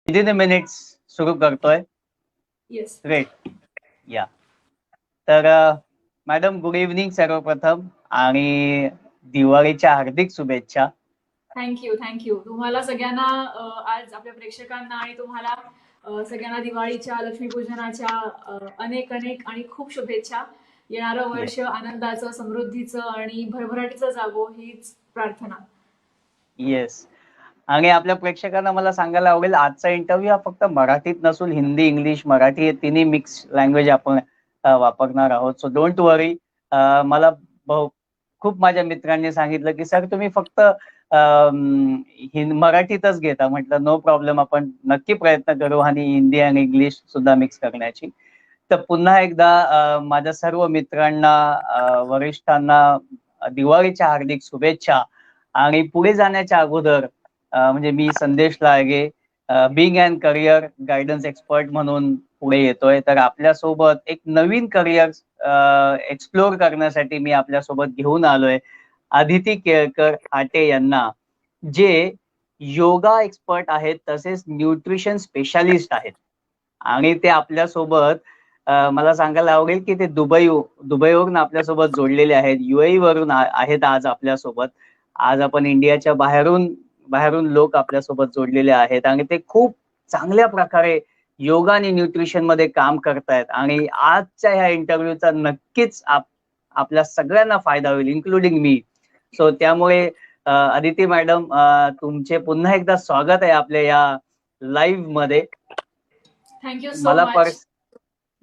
Within minutes सुरू करतोय. Yes. Great. या तर मॅडम गुड इव्हनिंग सर्वप्रथम आणि दिवाळीच्या हार्दिक शुभेच्छा. थँक्यू तुम्हाला सगळ्यांना आज आपल्या प्रेक्षकांना आणि तुम्हाला सगळ्यांना दिवाळीच्या लक्ष्मीपूजनाच्या अनेक अनेक आणि खूप शुभेच्छा. येणारं वर्ष आनंदाचं, समृद्धीचं आणि भरभराटीचं जावो हीच प्रार्थना. येस. आणि आपल्या प्रेक्षकांना मला सांगायला आवडेल, आजचा इंटरव्ह्यू हा फक्त मराठीत नसून हिंदी, इंग्लिश, मराठी हे तिन्ही मिक्स लँग्वेज आपण वापरणार आहोत. सो डोंट वरी. मला खूप माझ्या मित्रांनी सांगितलं की सर तुम्ही फक्त मराठीतच घेता. म्हटलं नो प्रॉब्लेम, आपण नक्की प्रयत्न करू आणि हिंदी आणि इंग्लिश सुद्धा मिक्स करण्याची. तर पुन्हा एकदा माझ्या सर्व मित्रांना, वरिष्ठांना दिवाळीच्या हार्दिक शुभेच्छा. आणि पुढे जाण्याच्या अगोदर म्हणजे मी Sandesh Lage, being and career guidance expert म्हणून पुढे येतोय. तर आपल्यासोबत एक नवीन करिअर एक्सप्लोर करण्यासाठी मी आपल्यासोबत घेऊन आलोय आदिती केळकर हाटे यांना, जे योगा एक्सपर्ट आहेत तसेच न्यूट्रिशन स्पेशालिस्ट आहेत. आणि ते आपल्यासोबत मला सांगायला आवडेल की ते दुबईवरून आपल्यासोबत जोडलेले आहेत, UAE वरून आहेत आज आपल्यासोबत. आज आपण इंडियाच्या बाहेरून लोक आपल्यासोबत जोडलेले आहेत आणि ते खूप चांगल्या प्रकारे योगा आणि न्यूट्रिशन मध्ये काम करतायत. आणि आजच्या ह्या इंटरव्ह्यूचा नक्कीच आपल्या सगळ्यांना फायदा होईल, इन्क्लुडिंग मी. सो त्यामुळे अदिती मॅडम, तुमचे पुन्हा एकदा स्वागत आहे आपल्या या लाईव्ह मध्ये. थँक्यू सो मला मच.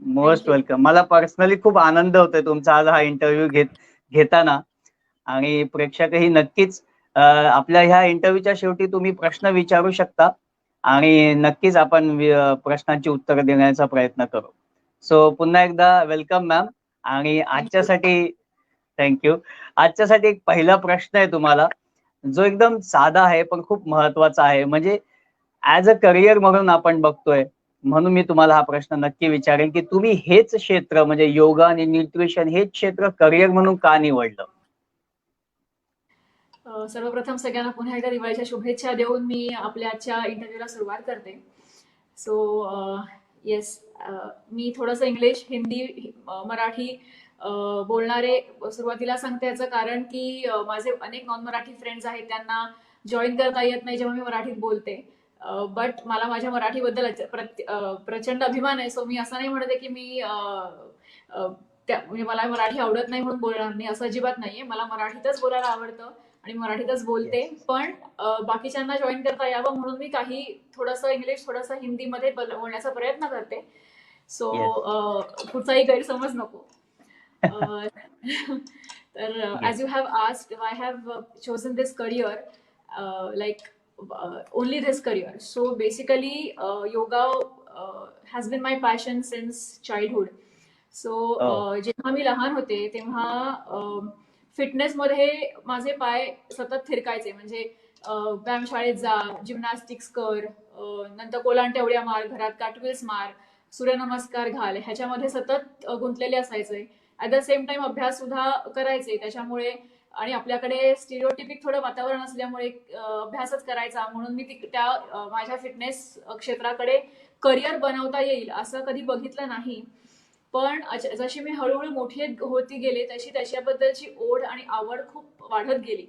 Most welcome. मला पर्सनली खूप आनंद होतोय तुमचा आज हा इंटरव्ह्यू घेताना. आणि प्रेक्षकही नक्कीच आपल्या ह्या इंटरव्ह्यूच्या शेवटी तुम्ही प्रश्न विचारू शकता आणि नक्कीच आपण प्रश्नांची उत्तरं देण्याचा प्रयत्न करू. सो पुन्हा एकदा वेलकम मॅम. आणि आजच्यासाठी थँक्यू. आजच्यासाठी एक पहिला प्रश्न आहे तुम्हाला, जो एकदम साधा आहे पण खूप महत्वाचा आहे. म्हणजे ऍज अ करिअर म्हणून आपण बघतोय, म्हणून मी तुम्हाला हा प्रश्न नक्की विचारेन की तुम्ही हेच क्षेत्र म्हणजे योगा आणि न्यूट्रिशन हेच क्षेत्र करिअर म्हणून का निवडलं? सर्वप्रथम सगळ्यांना पुन्हा एकदा दिवाळीच्या शुभेच्छा देऊन मी आपल्या आजच्या इंटरव्ह्यूला सुरुवात करते. सो येस, मी थोडंसं इंग्लिश, हिंदी, मराठी बोलणारे सुरुवातीला सांगते. याचं कारण की माझे अनेक नॉन मराठी फ्रेंड्स आहेत, त्यांना जॉईन करता येत नाही जेव्हा मी मराठीत बोलते. बट मला माझ्या मराठीबद्दल प्रचंड अभिमान आहे. सो मी असं नाही म्हणते की मी म्हणजे मला मराठी आवडत नाही म्हणून बोलणार नाही, असं अजिबात नाहीये. मला मराठीतच बोलायला आवडतं आणि मराठीतच बोलते. पण बाकीच्यांना जॉईन करता यावं म्हणून मी काही थोडंसं इंग्लिश, थोडंसं हिंदीमध्ये बोलण्याचा प्रयत्न करते. सो कुठचाही गैरसमज नको. तर as you have asked, I have chosen this career, like only this career. So basically, yoga has been my passion since childhood. So जेव्हा मी लहान होते तेव्हा फिटनेसमध्ये माझे पाय सतत थिरकायचे. म्हणजे व्यायामशाळेत जा, जिम्नॅस्टिक्स कर, नंतर कोलांट्या उड्या मार, घरात कार्टविल्स मार, सूर्यनमस्कार घाल, ह्याच्यामध्ये सतत गुंतलेले असायचे. ॲट द सेम टाइम अभ्यास सुद्धा करायचे. त्याच्यामुळे आणि आपल्याकडे स्टिरिओटिपिक थोडं वातावरण असल्यामुळे अभ्यासच करायचा, म्हणून मी त्या माझ्या फिटनेस क्षेत्राकडे करिअर बनवता येईल असं कधी बघितलं नाही. पण जशी मी हळूहळू मोठी होती गेले तशी त्याच्याबद्दलची ओढ आणि आवड खूप वाढत गेली.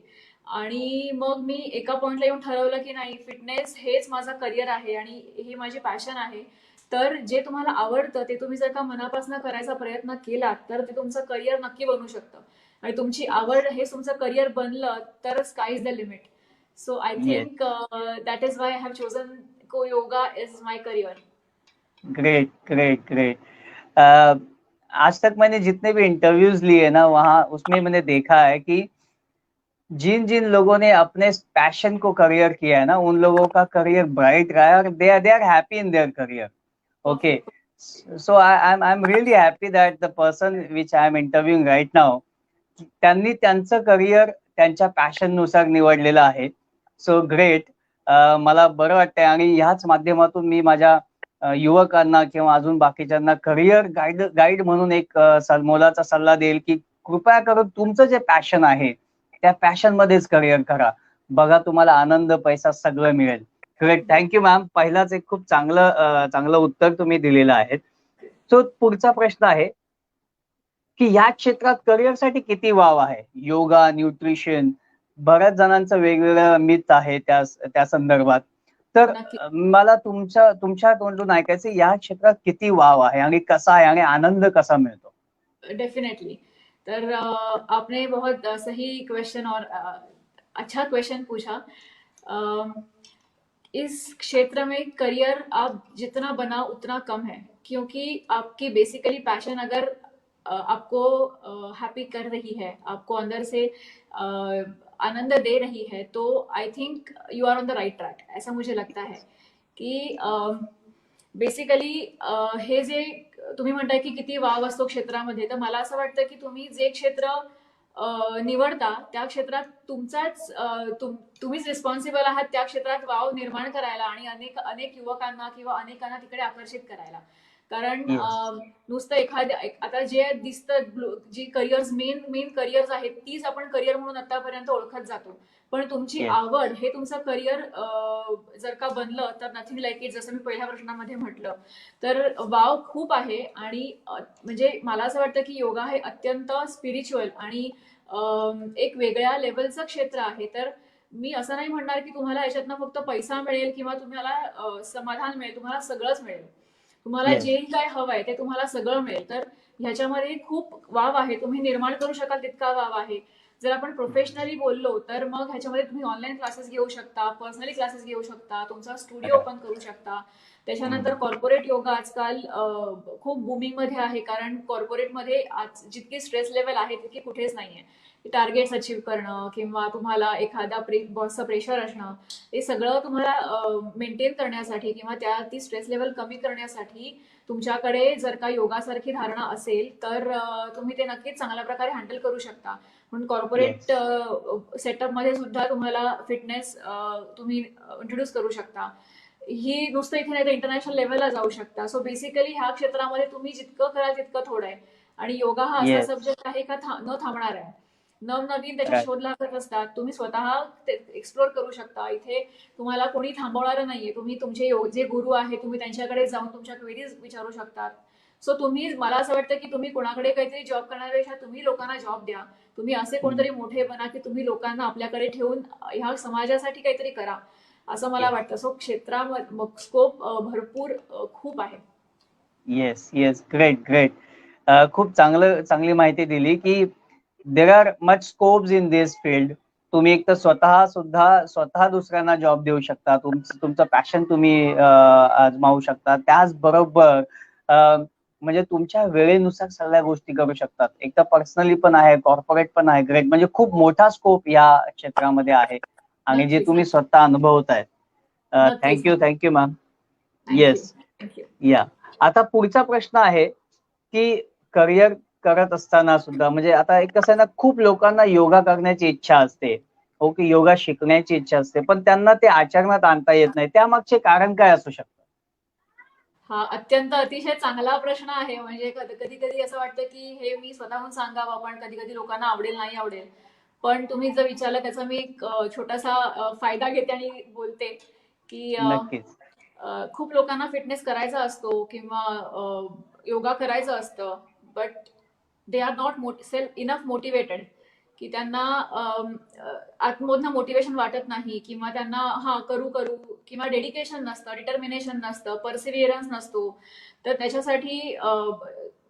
आणि मग मी एका पॉइंटला येऊन ठरवलं की नाही, फिटनेस हेच माझा करिअर आहे आणि ही माझी पॅशन आहे. तर जे तुम्हाला आवडतं ते तुम्ही जर का मनापासून करायचा प्रयत्न केला तर ते तुमचं करिअर नक्की बनू शकतं. आणि तुमची आवड हे तुमचं करिअर बनलं तर sky is the limit. So I think that is why I have chosen yoga is my career. Great great great. आज तक मैंने जितने भी इंटरव्यूज लिए ना, वहां उसमें मैंने देखा है कि जिन जिन लोगों ने अपने पैशन को करियर किया है ना, उन लोगों का करियर ब्राइट रहा है और they are happy in their career. Okay. So I am really happy that the person which I am interviewing right now, त्यांनी त्यांचं करिअर त्यांच्या पॅशन नुसार निवडलेलं आहे. So great. मला बरं वाटतंय आणि ह्याच माध्यमातून मी माझ्या युवकांना किंवा अजून बाकीच्यांना करिअर गाईड म्हणून एक मोलाचा सल्ला देईल की कृपया करून तुमचं जे पॅशन आहे त्या पॅशन मध्येच करिअर करा. बघा तुम्हाला आनंद, पैसा सगळं मिळेल. Great, thank you ma'am. पहिलाच एक खूप चांगलं उत्तर तुम्ही दिलेलं आहे. सो पुढचा प्रश्न आहे की या क्षेत्रात करिअरसाठी किती वाव आहे? योगा, न्यूट्रिशन, बऱ्याच जणांचं वेगवेगळं मिथ आहे त्या संदर्भात. तर नक्की. मला तुमच्या तोंडून ऐकायचं, या क्षेत्रात किती वाव आहे आणि कसा आहे आणि आनंद कसा मिळतो? डेफिनेटली. तर आपने बहुत सही क्वेश्चन और अच्छा क्वेश्चन पूछा. अ, इस क्षेत्र में करियर आप जितना बना उतना कम है, क्योंकि आपकी बेसिकली पैशन अगर आपको हैप्पी कर रही है, आपको अंदर से आनंद दे रही है, तो I think you are on the right track, ऐसा मुझे लगता है की बेसिकली हे जे तुम्ही म्हणताय की किती वाव असतो क्षेत्रामध्ये, तर मला असं वाटतं की तुम्ही जे क्षेत्र निवडता त्या क्षेत्रात तुम्हीच रिस्पॉन्सिबल आहात त्या क्षेत्रात वाव निर्माण करायला आणि अनेक अनेक युवकांना किंवा अनेकांना तिकडे आकर्षित करायला. कारण येस. नुसतं आता जे दिसतं जी करिअर्स मेन करिअर्स आहेत तीच आपण करिअर म्हणून आतापर्यंत ओळखत जातो. पण तुमची येस. आवड हे तुमचं करिअर जर का बनलं तर नथिंग लाईक इट, जसं मी पहिल्या प्रश्नामध्ये म्हटलं, तर वाव खूप आहे. आणि म्हणजे मला असं वाटतं की योगा हे अत्यंत स्पिरिच्युअल आणि एक वेगळ्या लेवलचं क्षेत्र आहे. तर मी असं नाही म्हणणार की तुम्हाला याच्यातनं फक्त पैसा मिळेल किंवा तुम्हाला समाधान मिळेल. तुम्हाला सगळंच मिळेल. तुम्हाला येस. जे काय हवंय ते तुम्हाला सगळं मिळेल. तर ह्याच्यामध्ये खूप वाव आहे. तुम्ही निर्माण करू शकाल तितका वाव आहे. जर आपण प्रोफेशनली बोललो तर मग ह्याच्यामध्ये तुम्ही ऑनलाईन क्लासेस घेऊ शकता, पर्सनली क्लासेस घेऊ शकता, तुमचा स्टुडिओ ओपन करू शकता. त्याच्यानंतर कॉर्पोरेट योगा आजकाल खूप बुमिंग मध्ये आहे, कारण कॉर्पोरेटमध्ये आज जितकी स्ट्रेस लेवल आहे तितकी कुठेच नाहीये. टार्गेट्स अचीव्ह करणं किंवा तुम्हाला एखादा बॉसचं प्रेशर असणं, हे सगळं तुम्हाला मेंटेन करण्यासाठी किंवा ती स्ट्रेस लेवल कमी करण्यासाठी तुमच्याकडे जर का योगासारखी धारणा असेल तर तुम्ही ते नक्कीच चांगल्या प्रकारे हँडल करू शकता. म्हणून कॉर्पोरेट सेटअपमध्ये सुद्धा तुम्हाला फिटनेस तुम्ही इंट्रोड्यूस करू शकता. ही नुसतं इथे नाही तर इंटरनॅशनल लेवलला जाऊ शकता. सो बेसिकली ह्या क्षेत्रामध्ये तुम्ही जितकं कराल तितकं थोडं आहे. आणि योगा हा असा येस. सब्जेक्ट आहे का न थांबणार आहे. नवनवीन त्याच्यात राईट. शोध लागत असतात. तुम्ही स्वतः एक्सप्लोर करू शकता. इथे तुम्हाला कोणी थांबवणारं नाहीये. तुम्ही तुमचे जे गुरु आहे तुम्ही त्यांच्याकडे जाऊन तुमच्या क्वेरीज विचारू शकतात. सो तुम्ही, मला असं वाटतं की तुम्ही कोणाकडे काहीतरी जॉब करण्यापेक्षा तुम्ही लोकांना जॉब द्या. तुम्ही असे कोणतरी मोठे बना की तुम्ही लोकांना आपल्याकडे ठेवून ह्या समाजासाठी काहीतरी करा, असं मला वाटतं. सो क्षेत्रामध्ये स्कोप भरपूर खूप आहे. येस. येस. ग्रेट. ग्रेट. खूप चांगली माहिती दिली की there are much scopes in this field. तुम्ही एक तर स्वतः दुसऱ्यांना जॉब देऊ शकता, तुमचं पॅशन तुम्ही आजमावू शकता, त्याचबरोबर म्हणजे तुमच्या वेळेनुसार सगळ्या गोष्टी करू शकतात. एक तर पर्सनली पण आहे, कॉर्पोरेट पण आहे. ग्रेट, म्हणजे खूप मोठा स्कोप या क्षेत्रामध्ये आहे आणि जे नक्कीच. तुम्ही स्वतः अनुभवताय. नक्कीच. Thank you ma'am. Thank you. Yes. Thank you. या. आता पुढचा प्रश्न आहे की करिअर करत असताना सुद्धा, म्हणजे आता एक कसं आहे ना, खूप लोकांना योगा करण्याची इच्छा असते, ओके, योगा शिकण्याची इच्छा असते, पण त्यांना ते आचरणात आणता येत नाही. त्यामागचे कारण काय असू शकतं? हा अत्यंत अतिशय चांगला प्रश्न आहे. म्हणजे कधी कधी असं वाटतं की हे मी स्वतःहून सांगावं, पण कधी कधी लोकांना आवडेल नाही आवडेल. पण तुम्ही जर विचारलं त्याचा मी एक छोटासा फायदा घेते आणि बोलते की नक्कीच. खूप लोकांना फिटनेस करायचा असतो किंवा योगा करायचं असतं, but they are not self enough motivated, की त्यांना आतमधनं मोटिवेशन वाटत नाही किंवा त्यांना करू करू किंवा डेडिकेशन नसतं, डिटर्मिनेशन नसतं, परसिव्हिअरन्स नसतो. तर त्याच्यासाठी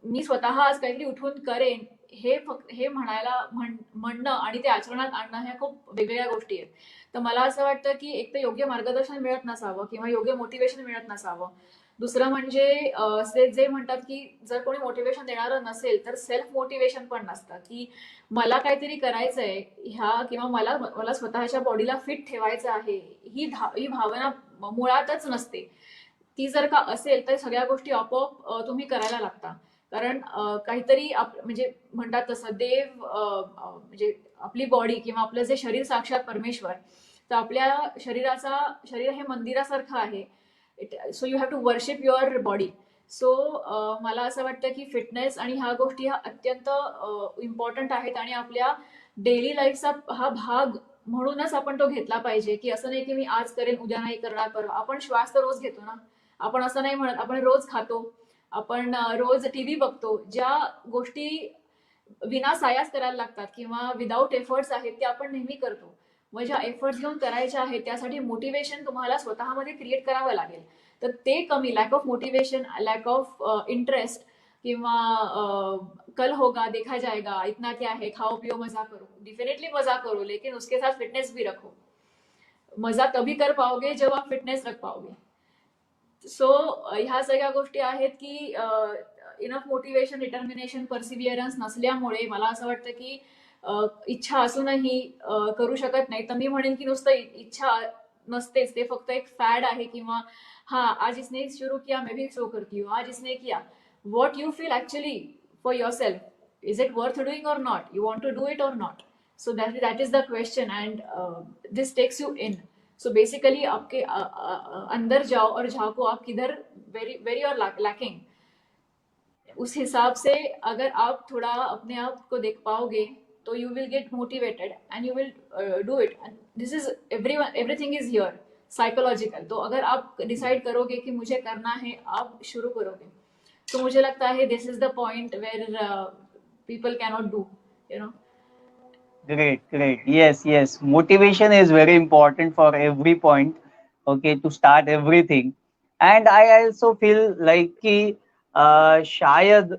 मी स्वतः आज काहीतरी उठून करेन हे म्हणणं आणि ते आचरणात आणणं ह्या खूप वेगवेगळ्या गोष्टी आहेत. तर मला असं वाटतं की एक तर योग्य मार्गदर्शन मिळत नसावं किंवा योग्य मोटिवेशन मिळत नसावं. दुसरं म्हणजे जे म्हणतात की जर कोणी मोटिवेशन देणारं नसेल तर सेल्फ मोटिवेशन पण नसतं, की मला काहीतरी करायचंय किंवा मला स्वतःच्या बॉडीला फिट ठेवायचं आहे, ही भावना मुळातच नसते. ती जर का असेल तर सगळ्या गोष्टी आपोआप तुम्ही करायला लागता. कारण काहीतरी म्हणजे म्हणतात तसं म्हणजे आपली बॉडी किंवा आपलं जे शरीर साक्षात परमेश्वर, तर आपल्या शरीर हे मंदिरासारखं आहे. So you have to worship your body. So मला असं वाटतं की फिटनेस आणि ह्या गोष्टी ह्या अत्यंत इम्पॉर्टंट आहेत आणि आपल्या डेली लाईफचा हा भाग म्हणूनच आपण तो घेतला पाहिजे, की असं नाही की मी आज करेन उद्या नाही करणार परवा. आपण श्वास तर रोज घेतो ना. आपण असं नाही म्हणत, आपण रोज खातो, आपण रोज टीव्ही बघतो. ज्या गोष्टी विनासायास करायला लागतात किंवा विदाऊट एफर्ट्स आहेत ते आपण नेहमी करतो. मग ज्या एफर्ट्स घेऊन करायच्या आहेत त्यासाठी मोटिवेशन तुम्हाला स्वतःमध्ये क्रिएट करावं लागेल. तर ते कमी, lack of motivation, lack of interest किंवा कल होगा देखा जाएगा, इतना क्या है, खाओ पियो मजा करो. डेफिनेटली मजा करो, लेकिन उसके साथ फिटनेस भी रखो. मजा तभी कर पाओगे जब आप फिटनेस रख पाओगे. सो ह्या सगळ्या गोष्टी आहेत की इनफ मोटिवेशन, डिटर्मिनेशन, परसिव्हिअरन्स नसल्यामुळे मला असं वाटतं की इच्छा असूनही करू शकत नाही. तर मी म्हणेन की नुसतं इच्छा नसतेच, ते फक्त एक फॅड आहे किंवा हाँ आज इसने शुरू किया मैं भी शो करती हूँ, आज इसने किया. What you feel actually for yourself, is it worth doing और not, you want to do it और not. So that is the question and this takes you in. So basically आपके अंदर जाओ और झांको आप किधर वेरी वेरी और लैकिंग. उस हिसाब से अगर आप थोड़ा अपने आप को देख पाओगे तो you will get motivated end you will do it. This is everything is here psychological. तो अगर आप डिसाइड करोगे कि मुझे करना है, आप शुरू करोगे, तो मुझे लगता है this is the point where people cannot do, you know. Great. Yes. Motivation is very important for every point, okay, to start everything. And I also feel like कि शायद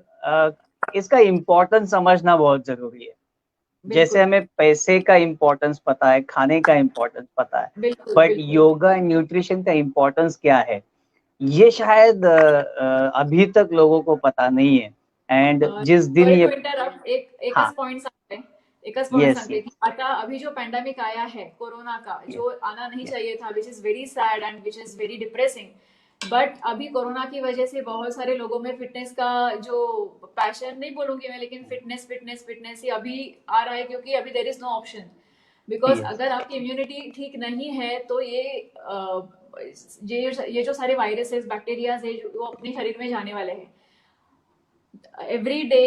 इसका इम्पोर्टेंस समझना बहुत जरूरी है. जैसे हमें पैसे का इम्पोर्टेंस पता है, खाने का इम्पोर्टेंस पता है, बट योगा एंड न्यूट्रिशन का इम्पोर्टेंस क्या है, ये शायद अभी तक लोगों को पता नहीं है. एंड जिस दिन ये एकच पॉइंट सांगते की आता अभी जो पैंडेमिक आया है कोरोना का, जो आना नहीं चाहिए था, which is very sad and which is very depressing. But अभी कोरोना की वजह से बहुत सारे लोगों में फिटनेस का जो पैशन नहीं बोलूंगी मैं, लेकिन फिटनेस ही अभी आ रहा है, क्योंकि अभी there is no option. Because अगर आपकी इम्यूनिटी ठीक नहीं है तो ये जो सारे वायरसेस, बैक्टीरियाज है वो अपने शरीर में जाने वाले हैं. Every day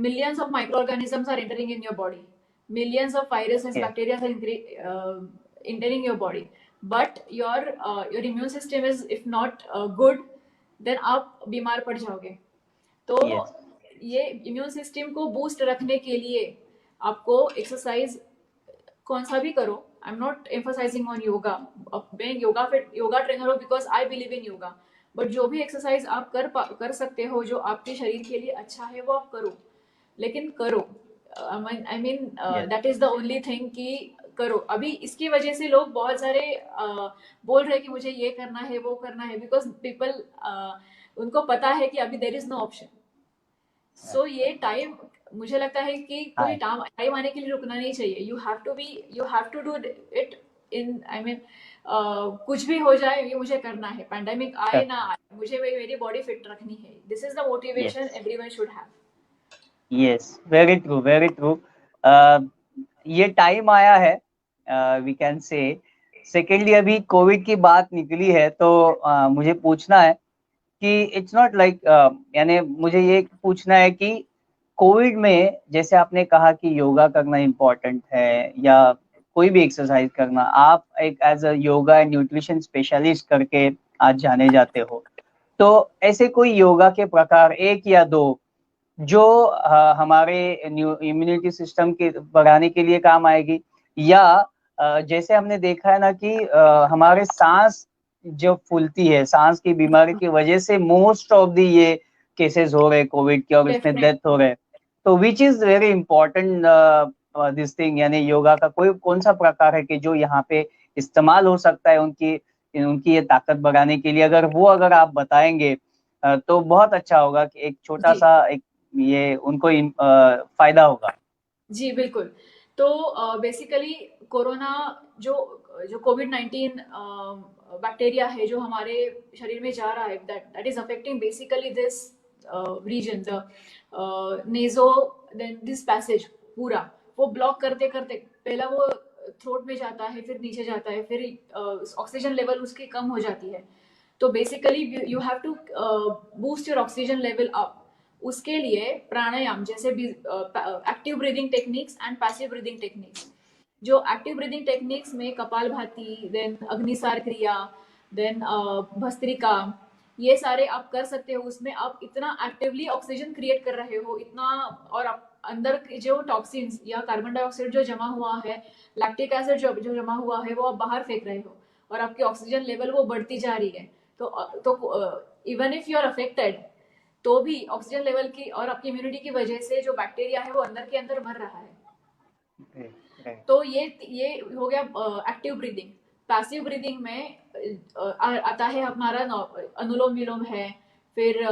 millions of microorganisms are entering in your body. Millions of viruses, bacteria are entering your body. But your immune system is, if not good, then आप बीमार पड़ जाओगे. तो ये इम्यून सिस्टम को बूस्ट रखने के लिए आपको एक्सरसाइज कौन सा भी करो. आई am not emphasising on yoga. मैं योगा ट्रेनर हूँ because I believe in yoga. But जो भी एक्सरसाइज आप कर सकते हो जो आपके शरीर के लिए अच्छा है वो आप करो, लेकिन करो. I mean that is the only thing कि करो. अभी इसकी वजह से लोग बहुत सारे बोल रहे हैं कि मुझे ये करना है वो करना है, बिकॉज पीपल उनको पता है कि अभी there is no option. So ये टाइम, मुझे लगता है कि कोई टाइम आने के लिए रुकना नहीं चाहिए. You have to do it in, I mean कुछ भी हो जाए ये मुझे करना है. पैंडेमिक आए ना आए, मुझे मेरी बॉडी फिट रखनी है. This is the motivation everyone should have. Yes, very true. ये टाइम आया है, वी कैन से. सेकेंडली अभी कोविड की बात निकली है तो मुझे पूछना है कि इट्स नॉट लाइक, यानी मुझे ये पूछना है कि कोविड में जैसे आपने कहा कि योगा करना इम्पोर्टेंट है या कोई भी एक्सरसाइज करना, आप एक as a yoga end nutrition specialist करके आज जाने जाते हो, तो ऐसे कोई योगा के प्रकार एक या दो जो हमारे इम्यूनिटी सिस्टम के बढ़ाने के लिए काम आएगी, या जैसे हमने देखा है ना कि हमारे सांस जो फूलती है, सांस की बीमारी की वजह से मोस्ट ऑफ दी ये केसेस हो रहे कोविड के और इसमें डेथ हो रहे. तो which is very important this thing, यानी योगा का कौन सा प्रकार है कि जो यहाँ पे इस्तेमाल हो सकता है उनकी ये ताकत बढ़ाने के लिए, अगर आप बताएंगे तो बहुत अच्छा होगा कि एक छोटा सा एक ये उनको फायदा होगा. जी बिल्कुल. तो बेसिकली कोरोना जो कोविड-19 बैक्टीरिया है जो हमारे शरीर में जा रहा है, that is affecting basically this region, the nose, then this passage पूरा वो ब्लॉक करते करते पहला वो थ्रोट में जाता है, फिर नीचे जाता है, फिर ऑक्सीजन लेवल उसकी कम हो जाती है. तो basically you have to boost your oxygen level up. उसके लिए प्राणायाम जैसे active breathing techniques and passive breathing techniques, जो एक्टिव ब्रीदिंग टेक्निक्स में कपालभाति, देन अग्निसार क्रिया, देन भस्त्रिका, ये सारे आप कर सकते हो। उसमें आप इतना एक्टिवली ऑक्सीजन क्रिएट कर रहे हो, इतना, और आप अंदर के जो टॉक्सिन्स या कार्बन डाइऑक्साइड जो जमा हुआ है, लैक्टिक एसिड जो जमा हुआ है, वो आप बाहर फेंक रहे हो, और आपकी ऑक्सीजन लेवल वो बढ़ती जा रही है। तो even if you are affected, तो भी ऑक्सीजन लेवल की और आपकी इम्यूनिटी की वजह से जो बैक्टीरिया है वो अंदर के अंदर मर रहा है। तो ये हो गया एक्टिव ब्रीदिंग। पैसिव ब्रीदिंग में आता है हमारा अनुलोम विलोम है, फिर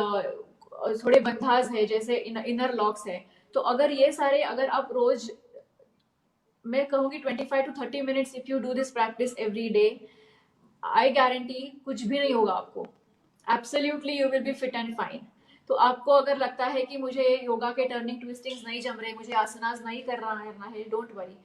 थोड़े बंधास है, जैसे इनर लॉक्स है। तो अगर ये सारे, अगर आप रोज, मैं कहूंगी 25 to 30 minutes, if you do this practice every day, I guarantee कुछ भी नहीं होगा आपको, absolutely you will be fit end fine. तो आपको अगर लगता है कि मुझे योगा के टर्निंग ट्विस्टिंग्स नहीं जम रहे, मुझे आसनास नहीं करना है, don't worry,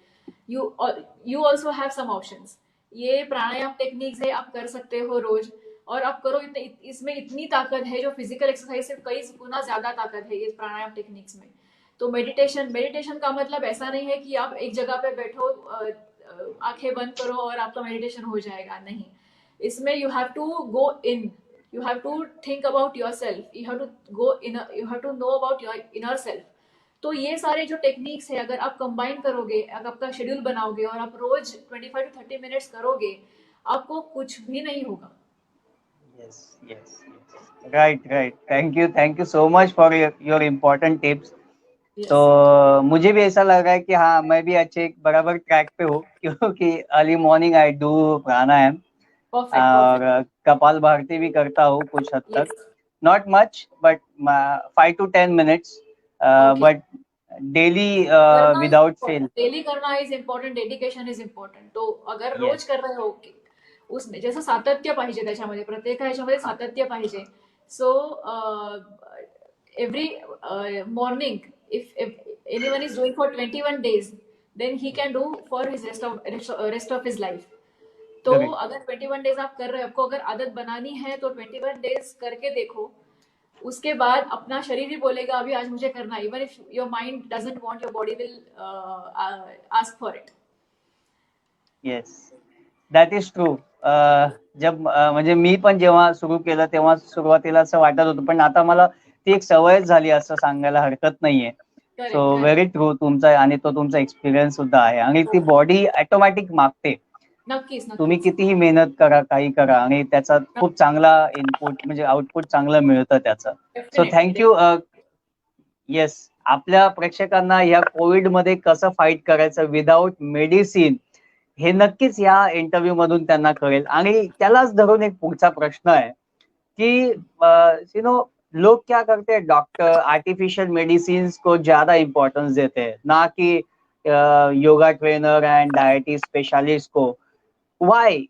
you also have some options. ये प्राणायाम टेक्निक्स है, आप कर सकते हो रोज, और आप करो। इसमें इतनी ताकत है, जो फिजिकल एक्सरसाइज से कई गुना ज्यादा ताकत है ये प्राणायाम टेक्निक्स में। तो मेडिटेशन का मतलब ऐसा नहीं है कि आप एक जगह पे बैठो, आंखें बंद करो और आपका मेडिटेशन हो जाएगा, नहीं। इसमें you have to go in, you have to think about yourself, you have to go in, you have to know about your inner self। तो ये सारे जो टेक्निक्स है, अगर आप कंबाइन करोगे, अगर आपका शेड्यूल बनाओगे और आप रोज 25 to 30 minutes करोगे, आपको कुछ भी नहीं होगा। Yes, yes, yes. Right. Thank you so much for your important tips. Yes. तो मुझे भी ऐसा लग रहा है कि हाँ, मैं भी अच्छे बराबर ट्रैक पे हूँ, क्योंकि early morning I do pranayama और कपाल भारती भी करता हूँ कुछ हद तक, not much but 5 to 10 minutes, but daily without fail. Daily करना is important, dedication is important. तो अगर रोज कर रहे हो, उसमें जसं सातत्य पाहिजे, त्याच्यामध्ये प्रत्येक ह्याच्यामध्ये सातत्य पाहिजे। So every morning, if anyone is doing for 21 days, then he can do for his rest of his life। तो अगर 21 डेज आप कर रहे हो, आपको अगर आदत बनानी है तो 21 डेज करके देखो। उसके बाद अपना शरीर ही बोलेगा अभी आज मुझे करना है, even if your mind doesn't want, your body will ask for it. Yes, that is true. जब म्हणजे मी पण जेव्हा सुरू केलं तेव्हा सुरुवातीला असं वाटत होतं, पण आता मला ती एक सवयच झाली असं सांगायला हरकत नाहीये। सो व्हेरी ट्रू तुमचा, आणि तो तुमचा एक्सपिरियन्स सुद्धा आहे, आणि ती बॉडी ऑटोमॅटिक मागते। नक्कीच तुम्ही कितीही मेहनत करा, काही करा, आणि त्याचा खूप चांगला इनपुट म्हणजे आउटपुट चांगलं मिळतं त्याचं। So thank you. येस, आपल्या प्रेक्षकांना या कोविड मध्ये कसं फाईट करायचं विदाउट मेडिसिन हे नक्कीच या इंटरव्ह्यू मधून त्यांना कळेल। आणि त्यालाच धरून एक पुढचा प्रश्न आहे कि यू नो, लोग क्या करते हैं, डॉक्टर आर्टिफिशियल मेडिसिन को ज्यादा इम्पोर्टेंस देते हैं, ना कि योगा ट्रेनर एंड डायटिस स्पेशलिस्ट को। व्हाई?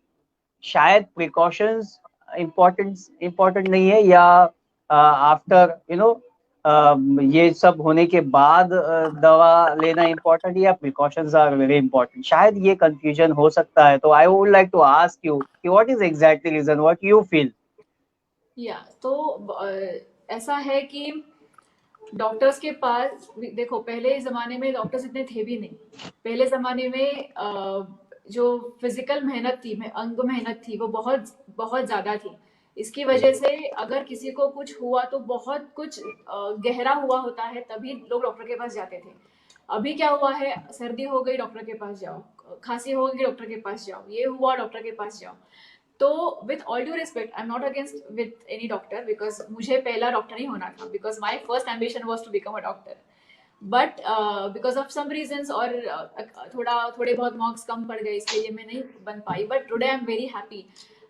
शायद प्रिकॉशंस इम्पोर्टेंट नहीं है, या आफ्टर यू नो ये सब होने के बाद दवा लेना इम्पोर्टेंट, या प्रिकॉशंस आर वेरी इम्पोर्टेंट? शायद ये कंफ्यूजन हो सकता है। तो I would like to ask you कि what is exactly reason, what you feel? या तो ऐसा है कि डॉक्टर्स के पास, देखो पहले जमाने में डॉक्टर्स इतने थे भी नहीं। पहले जमाने में जो फिजिकल मेहनत थी, अंग मेहनत थी, वो बहुत बहुत ज्यादा थी। इसकी वजह से अगर किसी को कुछ हुआ तो बहुत कुछ गहरा हुआ होता है, तभी लोग डॉक्टर के पास जाते थे। अभी क्या हुआ है, सर्दी हो गई डॉक्टर के पास जाओ, खांसी हो गई डॉक्टर के पास जाओ, ये हुआ डॉक्टर के पास जाओ। तो with all due respect, I am not against with any doctor, because मुझे पहला डॉक्टर ही होना था, because my first ambition was to become a doctor. But because of some reasons, और थोड़े बहुत मार्क्स कम पड़ गए, इसके लिए मैं नहीं बन पाई। But today I am very happy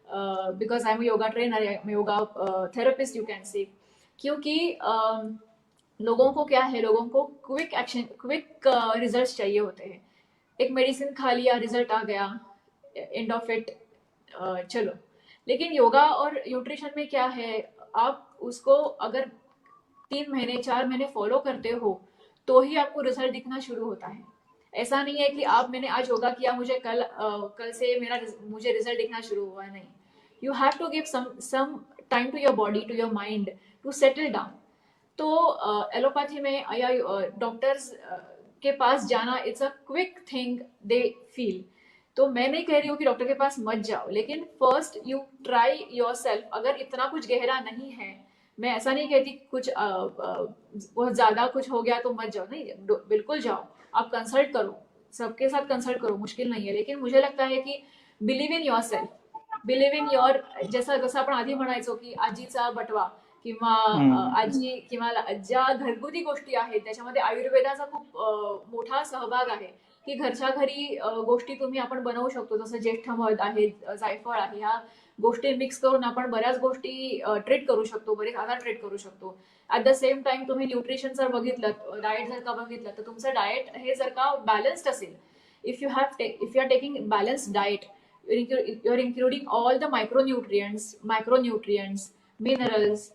because I am yoga trainer, I am yoga therapist, you can say. क्योंकि लोगों को क्या है, लोगों को क्विक एक्शन, क्विक रिजल्ट चाहिए होते हैं। एक मेडिसिन खा लिया, रिजल्ट आ गया, एंड ऑफ इट, चलो। लेकिन योगा और न्यूट्रिशन में क्या है, आप उसको अगर 3 महीने 4 महीने फॉलो करते हो तो ही आपको रिजल्ट दिखना शुरू होता है। ऐसा नहीं है कि मैंने आज योगा किया, मुझे कल से मुझे रिजल्ट दिखना शुरू हुआ, नहीं। You have to give some time to your body, to your mind, to settle down. तो एलोपैथी में या डॉक्टर्स के पास जाना it's a quick thing they feel. तो मैं नहीं कह रही हूँ कि डॉक्टर के पास मत जाओ, लेकिन first you try your self. अगर इतना कुछ गहरा नहीं है, मैं ऐसा नहीं कहती कुछ बहुत ज्यादा कुछ हो गया तो मत जाओ, नहीं, बिल्कुल जाओ, आप कंसल्ट करो, सबके साथ कंसल्ट करो, मुश्किल नहीं है. लेकिन मुझे लगता है की believe in your self, believe in your, जसं आपण आधी म्हणायचो की आजीचा बटवा किंवा आजी किंवा ज्या घरगुती गोष्टी आहेत त्याच्यामध्ये आयुर्वेदाचा खूप मोठा सहभाग आहे, की घरच्या घरी गोष्टी तुम्ही आपण बनवू शकतो, जसं ज्येष्ठ मध आहे, जायफळ आहे, ह्या गोष्टी मिक्स करून आपण बऱ्याच गोष्टी ट्रीट करू शकतो, बरेच आजार ट्रीट करू शकतो. ॲट द सेम टाइम तुम्ही न्यूट्रिशन जर बघितलं, डाएट जर का बघितलं, तर तुमचं डाएट हे जर का बॅलन्स्ड असेल, if you are taking balanced diet, you're including all the macronutrients, minerals,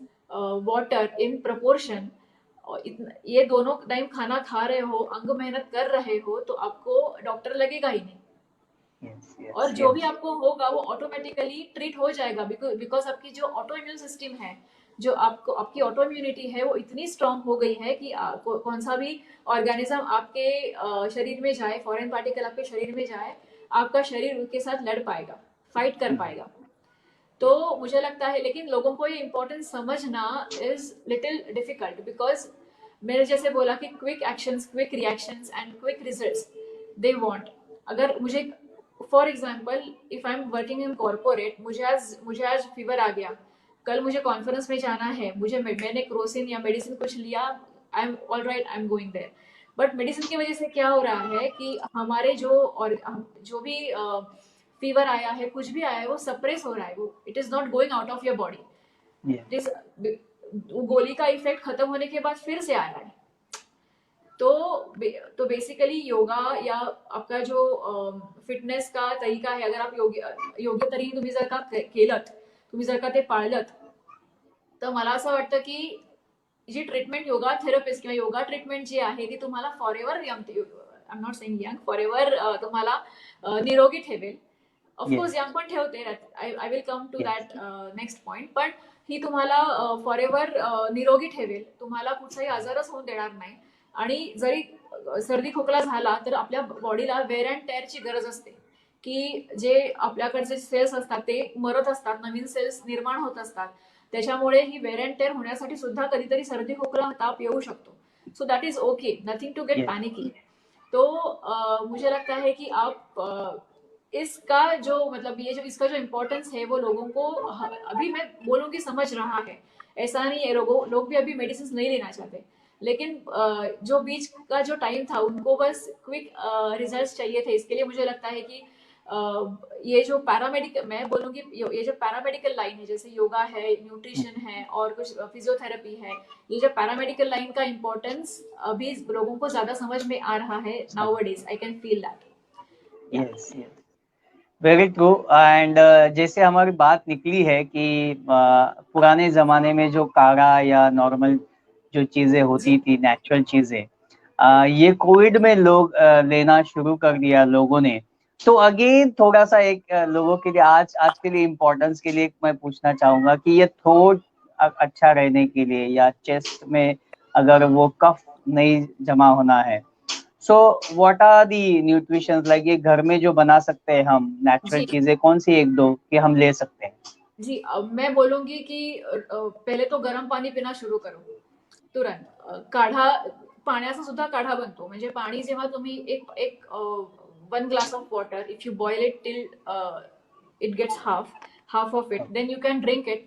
water in proportion. ये दोनों टाइम खाना खा रहे हो, अंग मेहनत कर रहे हो, तो आपको डॉक्टर लगेगा ही नहीं. और जो भी आपको होगा वो ऑटोमेटिकली ट्रीट हो जाएगा, बिकॉज आपकी जो ऑटो इम्यून सिस्टम है, जो आपकी ऑटो इम्यूनिटी है, वो इतनी स्ट्रांग हो गई है कि कौन सा भी ऑर्गेनिज्म आपके शरीर में जाए, फॉरेन पार्टिकल आपके शरीर में जाए, आपका शरीर उसके साथ लड़ पाएगा, फाइट कर पाएगा. तो मुझे लगता है, लेकिन लोगों को ये इम्पोर्टेंस समझना इज लिटिल डिफिकल्ट, बिकॉज मैंने जैसे बोला कि quick actions, quick reactions end quick results they want. अगर मुझे for example, if I am working in corporate, मुझे आज फीवर आ गया, कल मुझे कॉन्फ्रेंस में जाना है, मैंने क्रोसिन या मेडिसिन कुछ लिया, I am all right, I am going there. But medicine की वजह से क्या हो रहा है कि हमारे जो भी फीवर आया है, कुछ भी आया है, वो सप्रेस हो रहा है, वो it is not going out of your body. गोली का इफेक्ट खत्म होने के बाद फिर से आ रहा है. तो बेसिकली योगा या आपका जो फिटनेस का तरीका आहे, अगर आप योग्य तरीने तुम्ही जर का केलत, तुम्ही जर का ते पाळलत, तर मला असं वाटतं की जी ट्रीटमेंट योगा थेरपिस्ट किंवा योगा ट्रीटमेंट जी आहे ती तुम्हाला forever, I am not saying young, forever तुम्हाला निरोगी ठेवेल. ऑफकोर्स यंग पण ठेवते, I will come to that next point, पण ही तुम्हाला फॉर एव्हर निरोगी ठेवेल, तुम्हाला कुठचाही आजारच होऊन देणार नाही. आणि जरी सर्दी खोकला झाला तर आपल्या बॉडीला वेअर अँड टेअरची गरज असते, की जे आपल्याकडचे सेल्स असतात ते मरत असतात, नवीन सेल्स निर्माण होत असतात, त्याच्यामुळे ही वेअर अँड टेअर होण्यासाठी सुद्धा कधीतरी सर्दी खोकला ताप येऊ शकतो. So that is okay, nothing to get panicky. तो मुझे लगता है कि आप इसका जो मतलब ये जो इसका जो इम्पोर्टेंस है वो लोगों को अभी मैं बोलूंगी समझ रहा है. ऐसा नहीं है लोग भी अभी मेडिसिन नहीं लेना चाहते, लेकिन जो बीच का जो टाइम था उनको बस क्विक रिजल्ट्स चाहिए थे. इसके लिए मुझे लगता है कि ये जो पैरामेडिकल, मैं बोलूँगी ये जो पैरामेडिकल लाइन है, जैसे योगा है, न्यूट्रिशन है और कुछ फिजियोथेरेपी है, ये जो पैरामेडिकल लाइन का इम्पोर्टेंस अभी लोगों को ज्यादा समझ में आ रहा है nowadays. I can feel that. Yes, very true. End जैसे हमारी बात निकली है कि पुराने जमाने में जो काढ़ा या नॉर्मल जो चीजें होती थी, नेचुरल चीजें, ये कोविड में लोग लेना शुरू कर दिया लोगों ने. तो अगेन थोड़ा सा एक लोगों के लिए आज के लिए इम्पोर्टेंस के लिए मैं पूछना चाहूंगा कि ये थ्रोट अच्छा रहने के लिए या चेस्ट में अगर वो कफ नहीं जमा होना है, so what are the nutritions, like ये घर में जो बना सकते हैं हम नेचुरल चीजें कौन सी एक दो कि हम ले सकते हैं? जी, अब मैं बोलूंगी कि पहले तो गरम पाणी पिणं सुरू करू तुरंत. काढा, पाण्याचा सुद्धा काढा बनतो. म्हणजे पाणी जेव्हा तुम्ही एक 1 glass of water, if you boil it till it gets half of it, then you can drink it.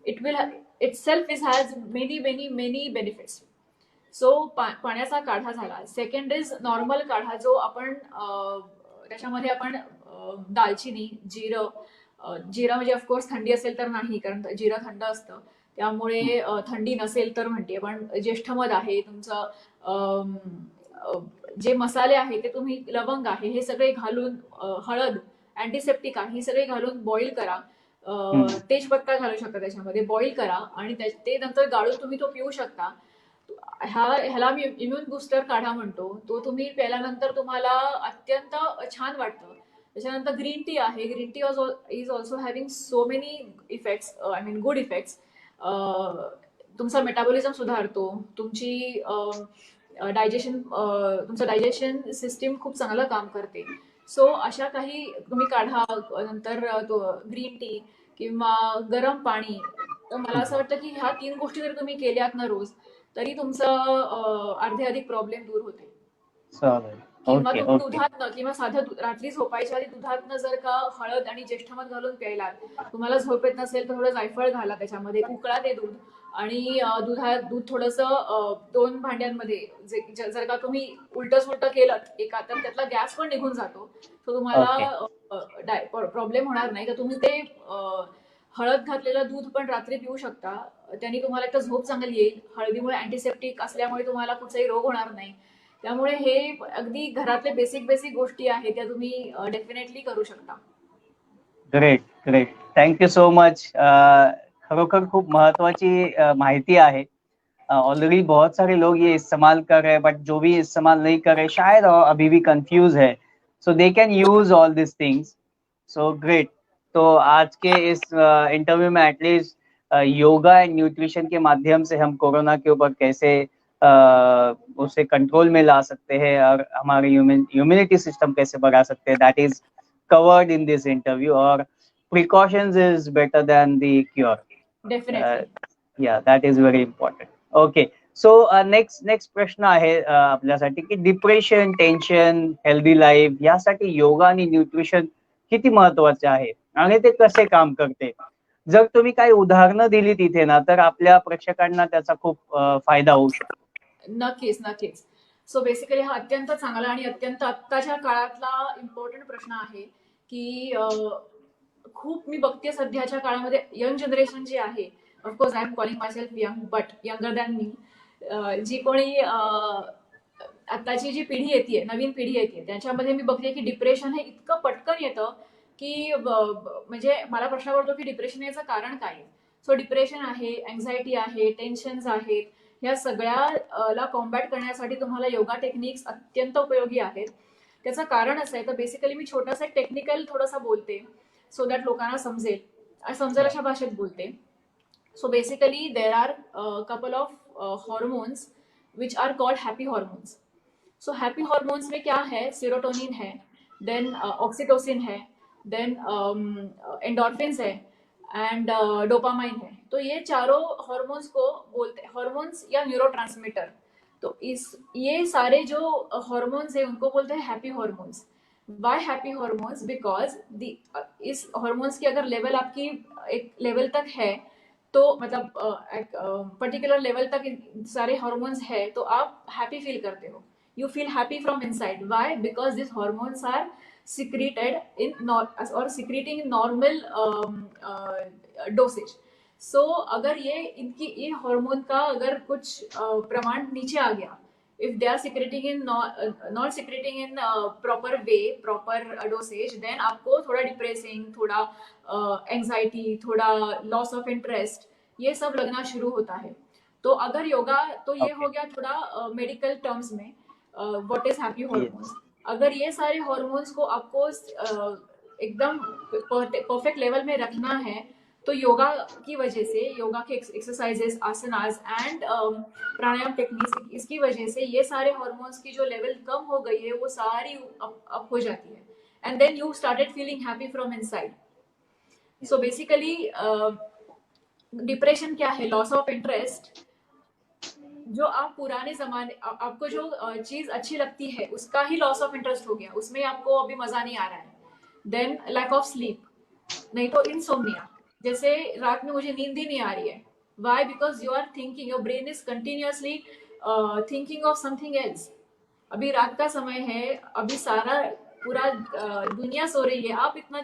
It will itself has many benefits. So पाण्याचा काढा झाला. सेकंड इज नॉर्मल काढा, जो आपण त्याच्यामध्ये आपण दालचिनी, जिरं म्हणजे ऑफकोर्स थंडी असेल तर नाही, कारण जिरं थंड असतं, त्यामुळे थंडी नसेल तर म्हणते. पण ज्येष्ठ मध आहे तुमचं, जे मसाले आहे ते तुम्ही, लवंग आहे, हे सगळे घालून, हळद, अँटीसेप्टिक आहे, हे सगळे घालून बॉईल करा. तेजपत्ता घालू शकता त्याच्यामध्ये, बॉईल करा आणि ते नंतर गाळून तुम्ही तो पिऊ शकता. ह्याला मी इम्युन बुस्टर काढा म्हणतो. तो तुम्ही प्यायल्यानंतर तुम्हाला अत्यंत छान वाटतं. त्याच्यानंतर ग्रीन टी आहे. Green tea is also having so many effects, I mean good effects. तुमचा मेटाबॉलिझम सुधारतो, तुमची तुमचं डायजेशन सिस्टीम खूप चांगलं काम करते. सो अशा काही तुम्ही काढा, नंतर तो ग्रीन टी किंवा गरम पाणी. तर मला असं वाटतं की ह्या 3 गोष्टी जर तुम्ही केल्यात ना रोज, तरी तुमचं अर्धे अधिक प्रॉब्लेम दूर होते. चालेल. किंवा ओके, तुम्ही ओके. दुधातनं किंवा साध्या रात्री झोपायच्या आधी दुधातनं जर का हळद आणि ज्येष्ठमध घालून प्यायलात, तुम्हाला झोप येत नसेल तर थोडं जायफळ घाला त्याच्यामध्ये, उकळा ते दूध आणि दूध थोडंसं 2 भांड्यांमध्ये जर का तुम्ही उलटं सुलटं केलं एका, तर त्यातला गॅस पण निघून जातो. तो ओके. तुम्हाला प्रॉब्लेम होणार नाही. तर तुम्ही ते हळद घातलेलं दूध पण रात्री पिऊ शकता. त्यांनी तुम्हाला एक तर झोप चांगली येईल. हळदीमुळे अँटीसेप्टिक असल्यामुळे तुम्हाला कुठचाही रोग होणार नाही. त्यामुळे हे अगदी घरातले बेसिक गोष्टी आहेत त्या तुम्ही डेफिनेटली करू शकता. Great, great. Thank you so much. खरोखर खूप महत्वाची माहिती आहे. ऑलरेडी बहुत सारे लोग ये इस्तेमाल कर रहे हैं, बट जो भी इस्तेमाल नहीं कर रहे शायद अभी भी कंफ्यूज है, so they can use all this things. So great. तो आज के इस इंटरव्यू में एटलीस्ट योगा एंड न्यूट्रिशन के माध्यम से हम कोरोना के ऊपर कैसे उसे कंट्रोल में ला सकते हैं और हमारी इम्यूनिटी सिस्टम कैसे बढ़ा सकते हैं, that is covered in this interview. Or precautions is better than the cure. Definitely. Yeah, that is very important. Okay, so next प्रश्न आहे आपल्यासाठी की डिप्रेशन, टेन्शन, हेल्दी लाईफ यासाठी योगा आणि न्यूट्रिशन किती महत्वाचे आहे आणि ते कसे काम करते. जर तुम्ही काही उदाहरणं दिली तिथे ना, तर आपल्या प्रेक्षकांना त्याचा खूप फायदा होऊ शकतो. नक्कीच. सो बेसिकली हा अत्यंत चांगला आणि अत्यंत आत्ताच्या काळातला इम्पॉर्टंट प्रश्न आहे की खूप मी बघते सध्याच्या काळामध्ये यंग जनरेशन जी आहे, of course I am calling myself young but younger than me, जी कोणी आत्ताची जी पिढी येते, नवीन पिढी येते, त्याच्यामध्ये मी बघते की डिप्रेशन हे इतकं पटकन येतं की म्हणजे मला प्रश्न पडतो की डिप्रेशन याचं कारण काय आहे. सो डिप्रेशन आहे, अँझायटी आहे, टेन्शन्स आहेत. ह्या सगळ्याला कॉम्बॅट करण्यासाठी तुम्हाला योगा टेक्निक्स अत्यंत उपयोगी आहेत. त्याचं कारण असं आहे, तर बेसिकली मी छोटासा एक टेक्निकल थोडासा बोलते सो दॅट लोकांना समजेल अशा भाषेत बोलते. So basically there are couple of hormones which are called happy hormones. So happy hormones में क्या है, सीरोटोनिन है, देन ऑक्सीटोसिन है, देन एंडोर्फिन्स है एंड डोपामाइन है. तो ये चारों हॉर्मोन्स को बोलते हैं, हॉर्मोन्स या न्यूरोट्रांसमीटर. तो ये सारे जो हॉर्मोन्स है उनको बोलते हैं happy hormones. Why happy hormones? Because इस हॉर्मोन्स की अगर लेवल आपकी एक लेवल तक है, तो मतलब एक पर्टिकुलर लेवल तक सारे हॉर्मोन्स है तो आप हैप्पी फील करते हो. You feel happy from inside. Why? Because these hormones are secreted or secreting in normal dosage. So अगर ये हार्मोन का अगर कुछ प्रमाण नीचे आ गया, if they are secreting in not secreting in proper way, proper dosage, then आपको थोड़ा depressing, थोड़ा एंजाइटी, थोड़ा लॉस ऑफ इंटरेस्ट, ये सब लगना शुरू होता है. तो अगर योगा, तो ये हो गया थोड़ा मेडिकल टर्म्स में व्हाट इज हैप्पी हॉर्मोन्स. अगर ये सारे हॉर्मोन्स को आपको एकदम परफेक्ट लेवल में रखना है, तो योगा की वजह से, योगा के एक्सरसाइजेस, आसनास एंड प्राणायाम टेक्निक्स, इसकी वजह से ये सारे हॉर्मोन्स की जो लेवल कम हो गई है वो सारी अप हो जाती है. And then you started feeling happy from inside. So basically depression क्या है? Loss of interest. जो आप पुराने जमाने, आपको जो चीज अच्छी लगती है उसका ही लॉस ऑफ इंटरेस्ट हो गया, उसमें आपको अभी मजा नहीं आ रहा है. देन लैक ऑफ स्लीप, नहीं तो इनसोम्निया, जैसे रात में मुझे नींद ही नहीं आ रही है. Why? Because you are thinking, your brain is continuously thinking of something else. अभी रात का समय है, अभी सारा पूरा दुनिया सो रही है, आप इतना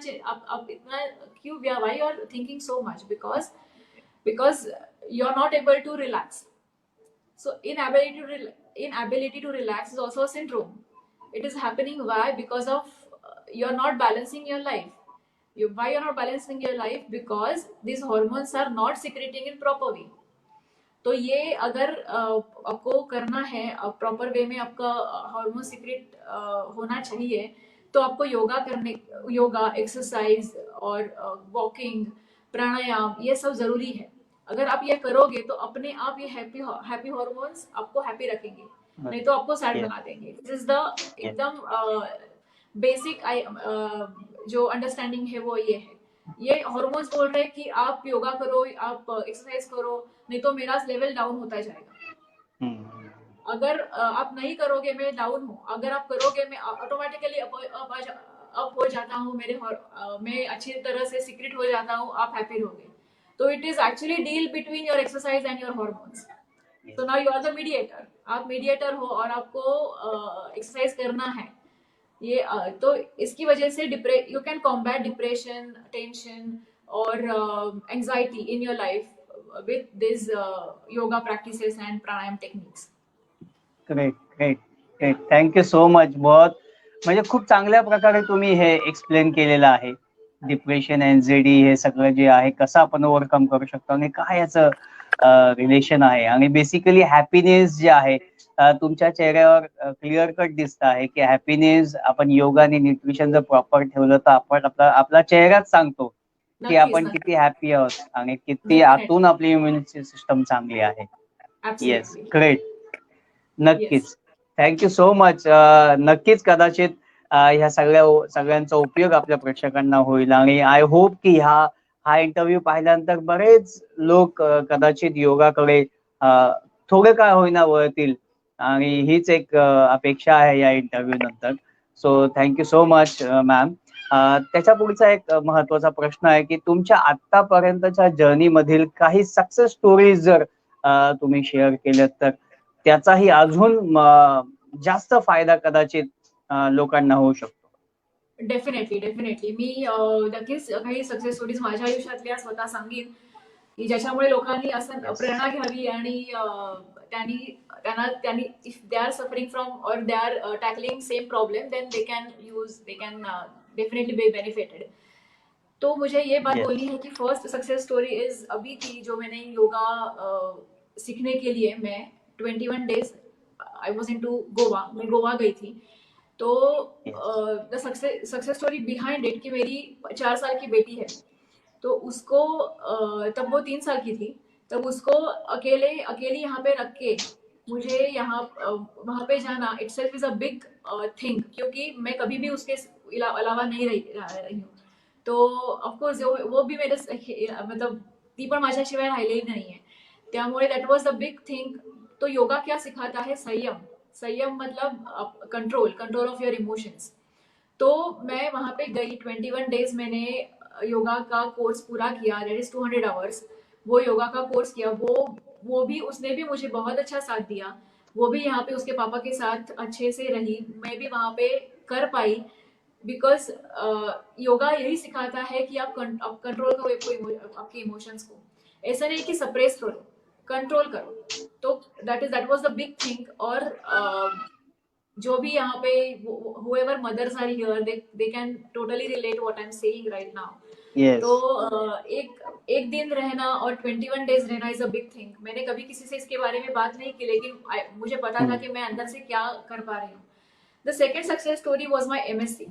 क्यों, why you are thinking so much? Because you are not able to relax. So inability to relax is also a syndrome. It is happening. Why? Because of you're not balancing your life. Why you're not balancing your life? Because these hormones are not secreting in proper way. तो ये अगर आपको करना है proper way में, आपका hormone secrete होना चाहिए, तो आपको योगा, एक्सरसाइज और वॉकिंग, प्राणायाम, ये सब जरूरी है. अगर आप ये करोगे तो अपने आप ये हैप्पी हार्मोन्स आपको हैप्पी रखेंगे. नहीं तो आपको सैड Yes. बना देंगे. दिस इज द Yes. एकदम बेसिक जो अंडरस्टैंडिंग है वो ये है. ये हार्मोन्स बोल रहे हैं कि आप योगा करो, आप एक्सरसाइज करो, नहीं तो मेरा लेवल डाउन होता जाएगा. Hmm. अगर आप नहीं करोगे मैं डाउन हूँ, अगर आप करोगे मैं ऑटोमेटिकली अप हो जाता हूँ, मैं अच्छी तरह से सीक्रेट हो जाता हूँ, आप हैप्पी रहोगे. तो it is actually deal between your exercise and your hormones. Yes. तो now you are the mediator. आप मीडिएटर हो और आपको एक्सरसाइज करना है. ये तो इसकी वजह से you can combat depression, tension और anxiety in your life with this yoga practices and pranayama techniques. Great great great, thank you so much. बहुत म्हणजे खूप चांगल्या प्रकारे तुम्ही हे एक्सप्लेन केलेलं आहे. डिप्रेशन, एन्झायटी हे सगळं जे आहे कसं आपण ओव्हरकम करू शकतो आणि काय याचं रिलेशन आहे आणि बेसिकली हॅपीनेस जे आहे तुमच्या चेहऱ्यावर क्लिअर कट दिसत आहे की हॅपीनेस आपण योगा आणि न्यूट्रिशन जर प्रॉपर ठेवलं तर आपण आपला चेहराच सांगतो की नक्कीच आपण नक्की. किती हॅपी आहोत आणि किती डेफिनेटली. आतून आपली इम्युनिटी सिस्टम चांगली आहे. Yes, absolutely. ग्रेट. येस. नक्कीच. Thank you so much. नक्कीच कदाचित ह्या सगळ्यांचा उपयोग आपल्या प्रेक्षकांना होईल आणि आय होप की हा इंटरव्ह्यू पाहिल्यानंतर बरेच लोक कदाचित योगाकडे थोडे काय होईना वळतील आणि हीच एक अपेक्षा आहे या इंटरव्ह्यू नंतर. So thank you so much ma'am. त्याच्या पुढचा एक महत्वाचा प्रश्न आहे की तुमच्या आतापर्यंतच्या जर्नी मधील काही सक्सेस स्टोरीज जर तुम्ही शेअर केल्यात तर त्याचाही अजून जास्त फायदा कदाचित लोकांना होऊ शकतो. Definitely definitely. मी नक्कीच काही सक्सेस स्टोरीज माझ्या आयुष्यातल्या स्वतः सांगेन की ज्याच्यामुळे लोकांनी असं Yes. प्रेरणा घ्यावी आणि त्यांनी if they are suffering from और they are tackling same problem then they can definitely be benefited. तो मुझे ये बात Yes. बोलनी है कि फर्स्ट सक्सेस स्टोरी इज अभी की, जो मैंने योगा सीखने के लिए मैं 21 days I was in to Goa. मैं गोवा गई थी. तो the success story behind it कि मेरी 4 साल की बेटी है. तो उसको तब वो 3 साल की थी. तब उसको अकेली यहाँ पे रख के मुझे वहाँ पे जाना itself is a big thing, क्योंकि मैं कभी भी उसके अलावा नहीं रही हूँ. तो ऑफकोर्स वो भी मेरे मतलब ती पण माझ्याशिवाय राहिलेली नाहीये. त्यामुळे that was the big thing. तो योगा क्या सिखाता है? संयम. संयम मतलब कंट्रोल ऑफ योर इमोशंस. तो मैं वहां पे गई. 21 डेज मैंने योगा का कोर्स पूरा किया. That is 200 hours. वो योगा का कोर्स किया. वो भी उसने भी मुझे बहुत अच्छा साथ दिया. वो भी यहाँ पे उसके पापा के साथ अच्छे से रही. मैं भी वहां पे कर पाई बिकॉज योगा यही सिखाता है कि आप कंट्रोल करो आपके इमोशंस को. ऐसा नहीं कि सप्रेस करो, कंट्रोल करो. तो दैट वाज द बिग थिंग. और जो भी यहाँ पे whoever mothers are here, they can totally relate what I'm saying right now. Yes. तो एक दिन रहना और 21 डेज रहना इज अ बिग थिंग. मैंने कभी किसी से इसके बारे में बात नहीं की, लेकिन मुझे पता था कि मैं अंदर से क्या कर पा रही हूँ. The second success story was my MSc.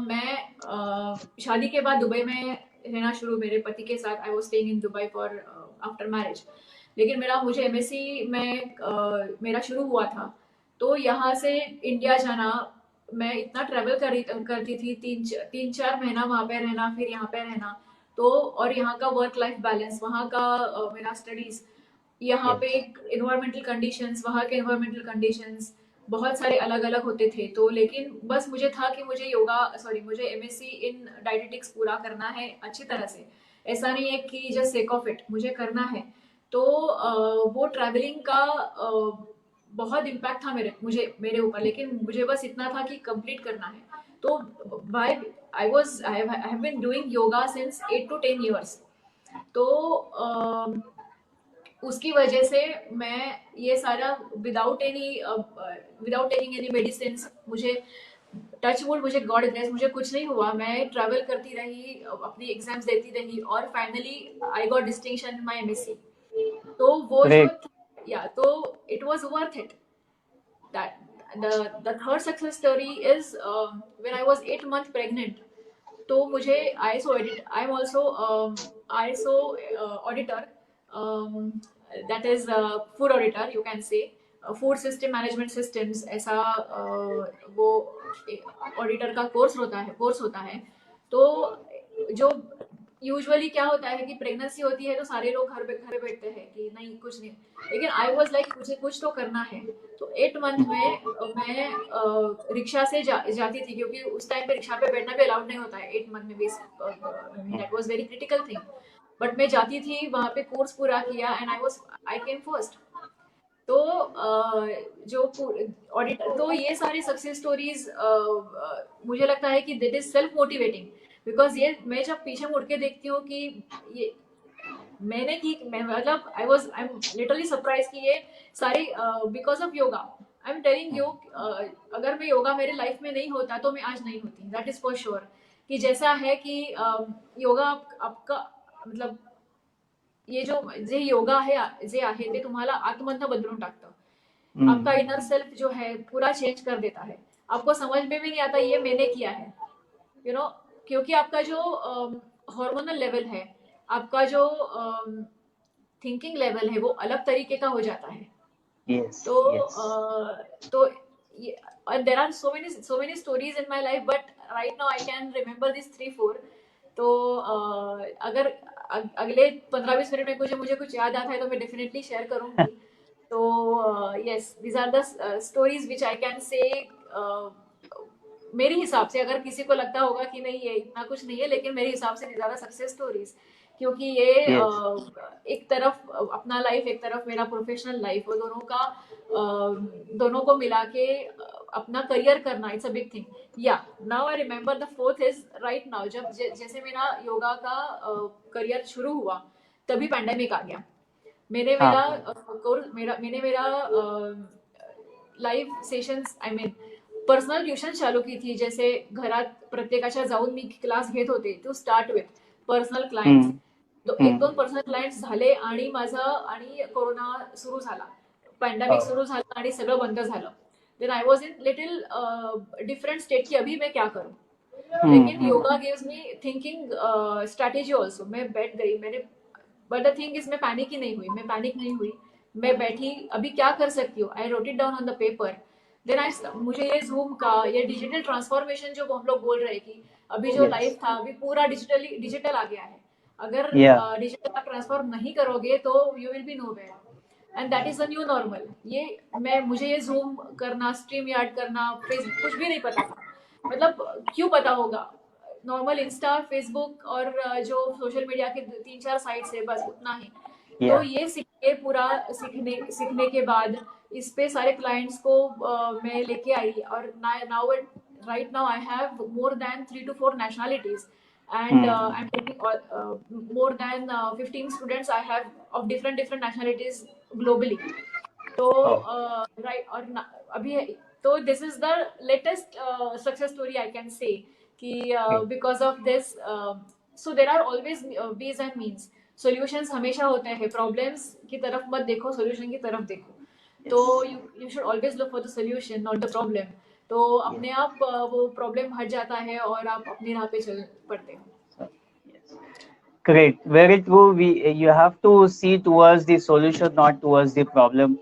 मैं शादी के बाद दुबई में रहना शुरू मेरे पति के साथ. I was staying in Dubai for after marriage. लेकिन मुझे MSc में मेरा शुरू हुआ था. तो यहाँ से इंडिया जाना, मैं इतना ट्रेवल करती थी. 3-4 महीना वहाँ पे रहना, फिर यहाँ पे रहना. तो और यहाँ का वर्क लाइफ बैलेंस, वहाँ का मेरा स्टडीज, यहाँ पे इन्वायरमेंटल कंडीशंस, वहाँ के इन्वायरमेंटल कंडीशंस बहुत सारे अलग अलग होते थे. तो लेकिन बस मुझे था कि मुझे MSc इन डायटेटिक्स पूरा करना है अच्छी तरह से. ऐसा नहीं है कि जस्ट सेक ऑफ इट, मुझे करना है. तो वो ट्रैवलिंग का बहुत इम्पैक्ट था मेरे ऊपर. लेकिन मुझे बस इतना था कि कंप्लीट करना है. तो I have been doing yoga since 8 to 10 years. तो उसकी वजह से मैं ये सारा विदाउट टेकिंग एनी मेडिसिन, मुझे टच वुड, मुझे गॉड ग्रेस, मुझे कुछ नहीं हुआ. मैं ट्रैवल करती रही, अपनी एग्जाम्स देती रही और finally I got distinction in my MSc. तो वो तो इट वाज worth it. The third success story is when I was 8 months pregnant. तो मुझे I am also ISO auditor. That is food auditor, you can say. Food system management systems ऐसा वो auditor का course होता है। तो जो यूजुअली क्या होता है कि प्रेगनेंसी होती है तो सारे लोग घर पे बैठते हैं कि नहीं कुछ नहीं, लेकिन आई वाज लाइक मुझे कुछ तो करना है। तो 8 मंथ में मैं रिक्शा से जाती थी, क्योंकि उस टाइम पे रिक्शा पे बैठना भी अलाउड नहीं होता है 8 मंथ में भी। दैट वाज वेरी क्रिटिकल थिंग, बट मैं जाती थी वहां पे, कोर्स पूरा किया एंड आई केम फर्स्ट। तो जो ऑडिट, तो ये सारी सक्सेस स्टोरीज मुझे लगता है कि that is self motivating, because ये मैं जब पीछे मुड़ के देखती हूँ कि ये मैंने की, मैं मतलब आई एम लिटरली सरप्राइज कि ये सारी because of yoga. I am telling you, अगर मैं योगा मेरे लाइफ में नहीं होता तो मैं आज नहीं होती, दैट इज फॉर श्योर। कि जैसा है कि योगा आपका मतलब ये जो जे योगा आहे जे आहे ते तुम्हाला आतमधनं बदलून टाकतं। आपका इनर सेल्फ जो है पूरा चेंज कर देता है। आपको समझ में भी नहीं आता ये मैंने किया है, यू नो, क्योंकि आपका जो हार्मोनल लेवल है, आपका जो थिंकिंग लेवल है वो अलग तरीके का हो जाता है। Yes, तो yes. तो there are so many stories in my life, but right now I can remember this 3-4। तो अगर अगले 15-20 मिनट में मुझे कुछ याद आता है तो मैं डेफिनेटली शेयर करूंगी। तो yes, these are the stories which I can say. मेरे हिसाब से अगर किसी को लगता होगा कि नहीं ये इतना कुछ नहीं है, लेकिन मेरे हिसाब से ज्यादा सक्सेस स्टोरीज, क्योंकि ये Yes. एक तरफ अपना लाइफ, एक तरफ मेरा प्रोफेशनल लाइफ, और दोनों को मिला के अपना करियर करना, इट्स अ बिग थिंग। या now I remember the fourth is right now, जब जैसे मेरा योगा का करियर शुरू हुआ तभी पैंडेमिक आ गया। मैंने मेरा live sessions, I mean personal tuition चालू की थी, जैसे घरात प्रत्येकाच्या जाऊन मी क्लास घेत होते, to start with personal clients. तो 1-2 पर्सनल क्लायंट्स झाले आणि कोरोना सुरू झाला, पॅन्डेमिक सुरू झाला आणि सगळं बंद झालं। Then I was in little different state की अभी मैं क्या करूं, लेकिन yoga gives me thinking strategy also. मैं बैठ गई, मैंने, बट द थिंग इज मैं पैनिक नहीं हुई। मैं बैठी, अभी क्या कर सकती हूँ, I wrote it down on the paper. Then मुझे ये जूम का ये डिजिटल ट्रांसफॉर्मेशन जो हम लोग बोल रहे हैं कि अभी जो लाइफ था अभी पूरा डिजिटल आ गया है। अगर डिजिटल ट्रांसफॉर्म नहीं करोगे तो you will be nowhere, end that is the new normal. मुझे ये जूम करना, स्ट्रीम यार्ड करना, फेसबुक कुछ भी नहीं पता था। मतलब क्यों पता होगा, नॉर्मल इंस्टा, फेसबुक और जो सोशल मीडिया के 3-4 साइट्स है, बस उतना ही। तो ये सीखने के बाद इस पे सारे क्लाइंट्स को मैं लेके आई, और right now I have more than 3 to 4 nationalities, and I'm taking more than 15 students I have of different nationalities globally. तो राइट, और अभी तो this is the latest success story I can say कि because of this, so there are always ways and means. Solutions हमेशा होते हैं, problems की तरफ मत देखो, सॉल्यूशन की तरफ देखो। तो you should always look for the solution, not the problem. तो अपने आप वो प्रॉब्लम हट जाता है और आप अपनी राह पे चल पड़ते हो। Great, very true. You have to see towards the solution, not towards the problem.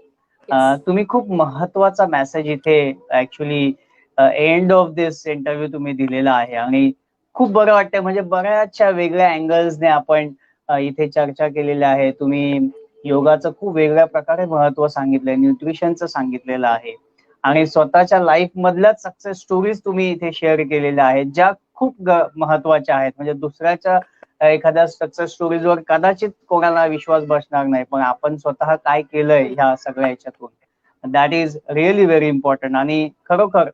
तुम्ही खूप महत्वाचा मेसेज इथे actually end of this interview तुम्ही दिलेला आहे, आणि खूप बरं वाटतंय. म्हणजे बऱ्याचशा वेगळ्या अँगल्सने आपण इथे चर्चा केलेल्या आहे. तुम्ही योगाचं खूप वेगळ्या प्रकारे महत्व सांगितलंय, न्यूट्रिशनचं सांगितलेलं आहे, आणि स्वतःच्या लाईफ मधल्याच सक्सेस स्टोरीज तुम्ही इथे शेअर केलेल्या आहेत, ज्या खूप महत्वाच्या आहेत. म्हणजे दुसऱ्याच्या एखाद्या सक्सेस स्टोरीजवर कदाचित कोणाला विश्वास बसणार नाही, पण आपण स्वतः काय केलंय ह्या सगळ्या ह्याच्यातून, that is really very important. आणि खरोखर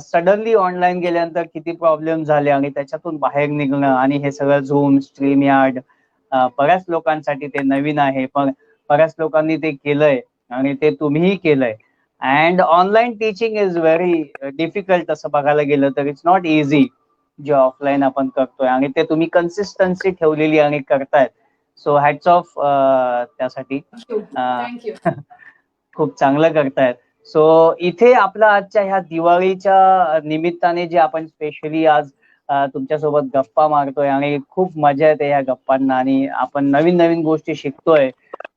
सडनली ऑनलाईन गेल्यानंतर किती प्रॉब्लेम झाले, आणि त्याच्यातून बाहेर निघणं, आणि हे सगळं झूम, स्ट्रीम यार्ड, बऱ्याच लोकांसाठी ते नवीन आहे, पण बऱ्याच लोकांनी ते केलंय, आणि ते तुम्हीही केलंय. And online teaching is very difficult असं बघायला गेलं तर, इट्स नॉट इझी जे ऑफलाईन आपण करतोय, आणि ते तुम्ही कन्सिस्टन्सी ठेवलेली आणि करतायत. सो हॅट्स ऑफ त्यासाठी. थँक्यू. खूप चांगलं करतायत. सो इथे आपला आजच्या ह्या दिवाळीच्या निमित्ताने जे आपण स्पेशली आज तुमच्यासोबत गप्पा मारतोय, आणि खूप मजा येते ह्या गप्पांना, आणि आपण नवीन नवीन गोष्टी शिकतोय,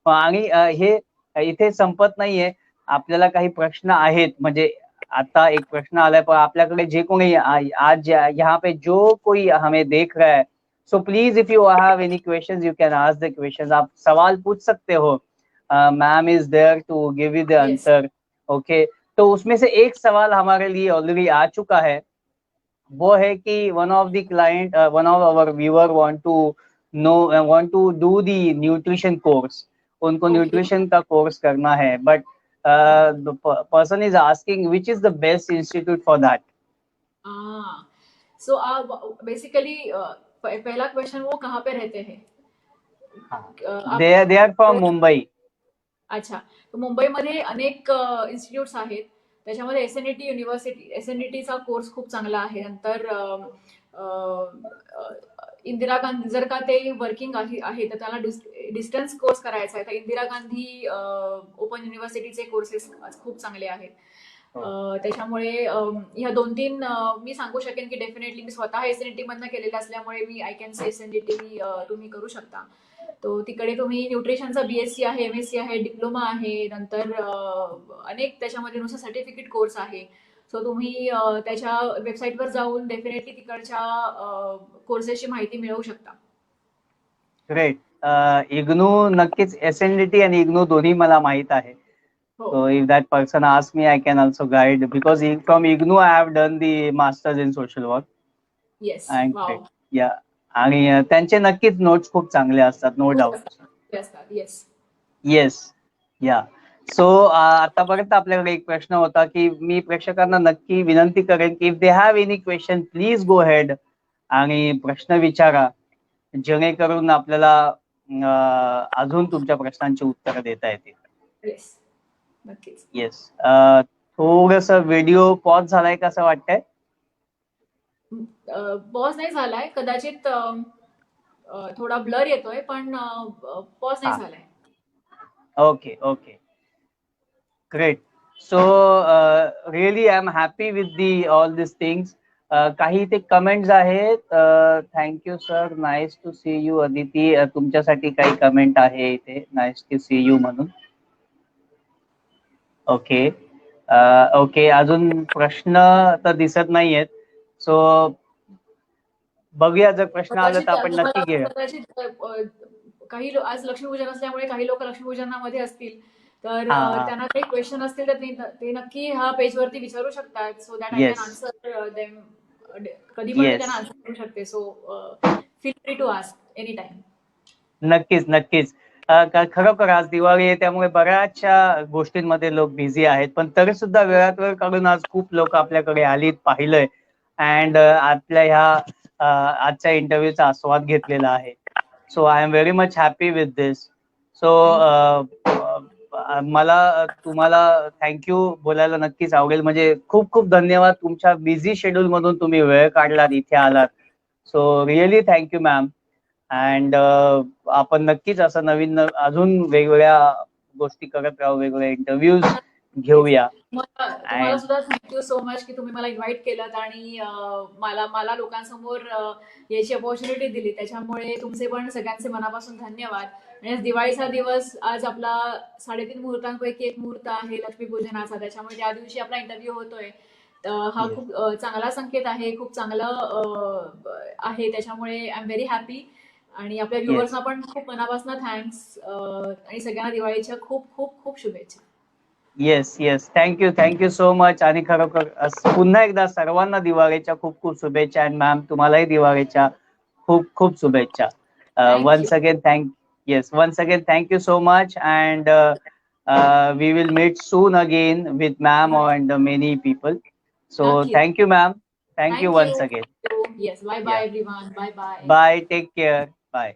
आणि हे इथे संपत नाहीये. आपल्याला काही प्रश्न आहेत, म्हणजे आता एक प्रश्न आलाय, पण आपल्याकडे जे कोणी आज यहाँ पे जो कोई हमें देख रहा है, so please if you have any questions you can ask the questions, आप सवाल पूछ सकते हो, ma'am is there to give you the Yes. Answer. Okay, तो उसमें से एक सवाल हमारे लिए ऑलरेडी आ चुका है, वो है कि one of our viewer want to do the nutrition course, उनको Okay. न्यूट्रिशन का कोर्स करना है, but the person is asking which is the best institute for that. So basically पहला क्वेश्चन, वो कहाँ पे रहते हैं? They are from Mumbai. अच्छा, तर मुंबईमध्ये अनेक इन्स्टिट्यूट्स आहेत, त्याच्यामध्ये एसएनडीटीचा कोर्स खूप चांगला आहे. नंतर इंदिरा गांधी, जर का ते वर्किंग आहे तर त्याला डिस्टन्स कोर्स करायचा आहे, तर इंदिरा गांधी ओपन युनिव्हर्सिटीचे कोर्सेस खूप चांगले आहेत. त्याच्यामुळे ह्या 2-3 मी सांगू शकेन की डेफिनेटली मी स्वतः एसएनडीटी मधनं केलेलं असल्यामुळे मी आय कॅन से एसएनडीटी तुम्ही करू शकता. तो तिकडे तुम्ही न्यूट्रिशनचा बीएससी आहे, एमएससी आहे, डिप्लोमा आहे, नंतर अनेक त्याच्यामध्ये नुसतं सर्टिफिकेट कोर्स आहे. सो तुम्ही त्याच्या वेबसाईटवर जाऊन डेफिनेटली तिकडच्या कोर्सेसची माहिती मिळवू शकता. ग्रेट. इग्नू नक्कीच, एसएनडीटी आणि इग्नू दोन्ही मला माहित आहे. So if that person asks me, I can also guide, because from IGNU I have done the masters in social work. Yes. And Wow. yeah, आणि त्यांचे नक्कीच नोट्स खूप चांगले असतात, नो डाऊट. येस. येस, या. सो आतापर्यंत आपल्याकडे एक प्रश्न होता की मी प्रेक्षकांना नक्की विनंती करेन की if they have any question please go head आणि प्रश्न विचारा, जेणेकरून आपल्याला अजून तुमच्या प्रश्नांची उत्तरं देता येतील. येस, नक्कीच. येस. थोडस व्हिडिओ पॉज झालाय का असं वाटतंय? पॉज नाही झालाय, कदाचित थोडा ब्लर येतोय, पण पॉज नाही झालाय. Okay, great. So really I am happy with all this things. काही ते कमेंट्स आहेत. Thank you sir, nice to see you. Aditi, तुमच्यासाठी काही कमेंट आहे इथे, नाईस टू सी यू म्हणून. ओके, ओके, अजून प्रश्न तर दिसत नाहीयेत. सो बघूया, जर प्रश्न आला तर आपण नक्की घेऊया. काही आज लक्ष्मीपूजन असल्यामुळे काही लोक लक्ष्मीपूजनामध्ये असतील, तर त्यांना काही क्वेश्चन असतील तर ते नक्की ह्या पेजवरती विचारू शकतात. So that I can answer them. कधी पण त्यांना आन्सर करू शकते. So feel free to ask any time. नक्कीच. खरोखर आज दिवाळी आहे, त्यामुळे बऱ्याचशा गोष्टींमध्ये लोक बिझी आहेत, पण तरी सुद्धा वेळात वेळ काढून आज खूप लोक आपल्याकडे आलीत, पाहिलंय, अँड आपल्या ह्या आजच्या इंटरव्ह्यूचा आस्वाद घेतलेला आहे. So I am very much happy with this. So मला तुम्हाला थँक्यू बोलायला नक्कीच आवडेल. म्हणजे खूप खूप धन्यवाद, तुमच्या बिझी शेड्यूल मधून तुम्ही वेळ काढलात, इथे आलात. So really thank you ma'am. And आपण नक्कीच असं नवीन अजून वेगवेगळ्या गोष्टी करत राहू, वेगवेगळे इंटरव्ह्यूज घेऊया. तुम्हाला सुद्धा थँक्यू सो मच की तुम्ही मला इन्व्हाइट केलं आणि मला लोकांसमोर याची अपॉर्च्युनिटी दिली. त्याच्यामुळे तुमचे पण सगळ्यांचे मनापासून धन्यवाद. आणि दिवाळीचा दिवस आज आपला 3.5 मुहूर्तांपैकी एक मुहूर्त आहे लक्ष्मीपूजनाचा, त्याच्यामुळे त्या दिवशी आपला इंटरव्ह्यू होतोय. हा खूप चांगला संकेत आहे, खूप चांगलं आहे. त्याच्यामुळे आय एम व्हेरी हॅपी. आणि आपल्या व्ह्युअर्सना पण खूप मनापासून थँक्स, आणि सगळ्यांना दिवाळीच्या खूप खूप खूप शुभेच्छा. Yes, thank you so much. आणि खरोखर पुन्हा एकदा सर्वांना दिवाळीच्या खूप खूप शुभेच्छा. अँड मॅम, तुम्हालाही दिवाळीच्या खूप खूप शुभेच्छा. Once again thank you so much. And we will meet soon again with ma'am and many people. So thank you ma'am. Thank you once again. Yes, bye everyone. Bye. Bye, take care. Bye.